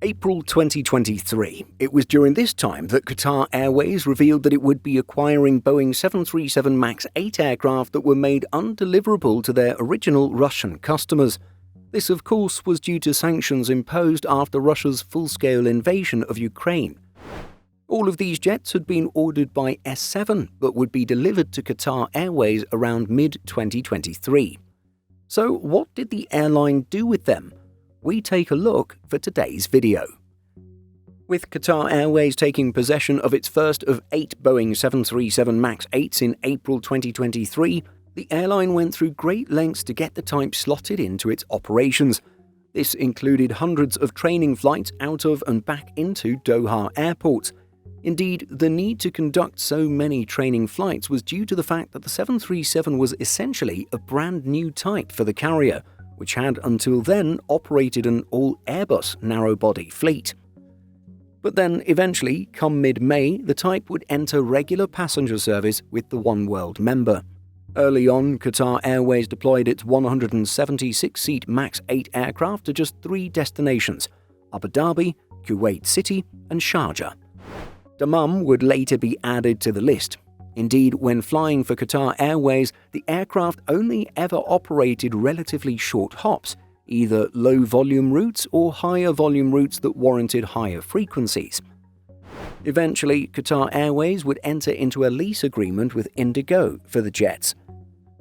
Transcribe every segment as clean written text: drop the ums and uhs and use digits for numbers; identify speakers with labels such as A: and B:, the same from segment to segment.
A: April 2023. It was during this time that Qatar Airways revealed that it would be acquiring Boeing 737 MAX 8 aircraft that were made undeliverable to their original Russian customers. This, of course, was due to sanctions imposed after Russia's full-scale invasion of Ukraine. All of these jets had been ordered by S7 but would be delivered to Qatar Airways around mid-2023. So what did the airline do with them? We take a look for today's video. With Qatar Airways taking possession of its first of 8 Boeing 737 MAX 8s in April 2023, the airline went through great lengths to get the type slotted into its operations. This included hundreds of training flights out of and back into Doha Airport. Indeed, the need to conduct so many training flights was due to the fact that the 737 was essentially a brand new type for the carrier, which had until then operated an all-Airbus narrow-body fleet. But then, eventually, come mid-May, the type would enter regular passenger service with the One World member. Early on, Qatar Airways deployed its 176-seat MAX 8 aircraft to just 3 destinations: Abu Dhabi, Kuwait City, and Sharjah. Dammam would later be added to the list. Indeed, when flying for Qatar Airways, the aircraft only ever operated relatively short hops, either low-volume routes or higher-volume routes that warranted higher frequencies. Eventually, Qatar Airways would enter into a lease agreement with Indigo for the jets.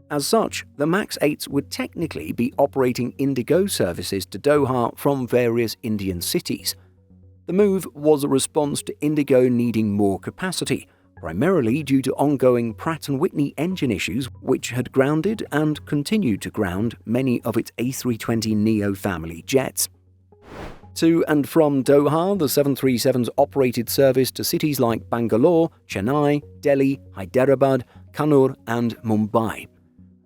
A: As such, the MAX 8s would technically be operating Indigo services to Doha from various Indian cities. The move was a response to Indigo needing more capacity, primarily due to ongoing Pratt & Whitney engine issues which had grounded and continued to ground many of its A320neo family jets. To and from Doha, the 737s operated service to cities like Bangalore, Chennai, Delhi, Hyderabad, Kannur and Mumbai.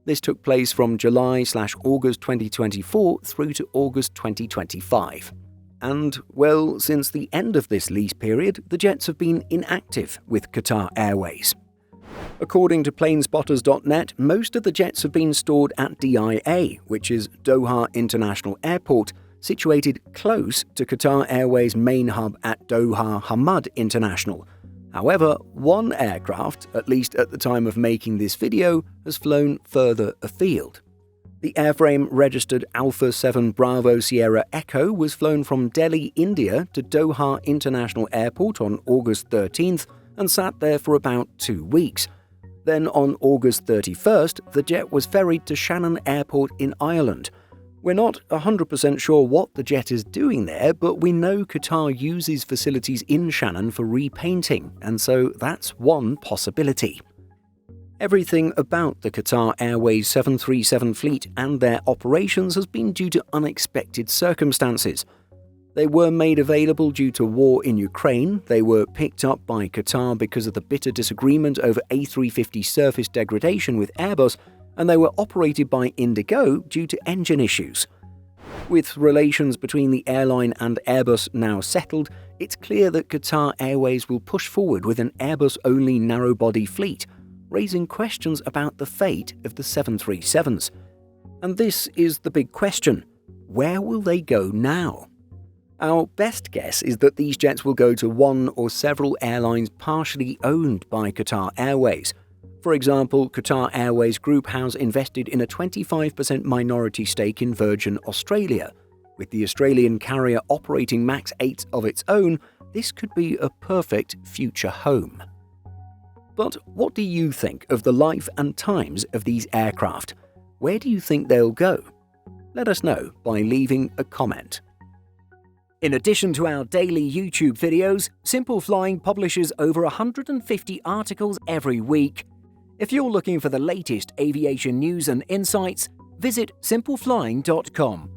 A: This took place from July/August 2024 through to August 2025. And, well, since the end of this lease period, the jets have been inactive with Qatar Airways. According to Planespotters.net, most of the jets have been stored at DIA, which is Doha International Airport, situated close to Qatar Airways' main hub at Doha Hamad International. However, one aircraft, at least at the time of making this video, has flown further afield. The airframe registered Alpha 7 Bravo Sierra Echo was flown from Delhi, India to Doha International Airport on August 13th and sat there for about 2 weeks. Then on August 31st, the jet was ferried to Shannon Airport in Ireland. We're not 100% sure what the jet is doing there, but we know Qatar uses facilities in Shannon for repainting, and so that's one possibility. Everything about the Qatar Airways 737 fleet and their operations has been due to unexpected circumstances. They were made available due to war in Ukraine, they were picked up by Qatar because of the bitter disagreement over A350 surface degradation with Airbus, and they were operated by Indigo due to engine issues. With relations between the airline and Airbus now settled, it's clear that Qatar Airways will push forward with an Airbus-only narrow-body fleet, raising questions about the fate of the 737s. And this is the big question: where will they go now? Our best guess is that these jets will go to one or several airlines partially owned by Qatar Airways. For example, Qatar Airways Group has invested in a 25% minority stake in Virgin Australia. With the Australian carrier operating MAX 8s of its own, this could be a perfect future home. But what do you think of the life and times of these aircraft? Where do you think they'll go? Let us know by leaving a comment. In addition to our daily YouTube videos, Simple Flying publishes over 150 articles every week. If you're looking for the latest aviation news and insights, visit simpleflying.com.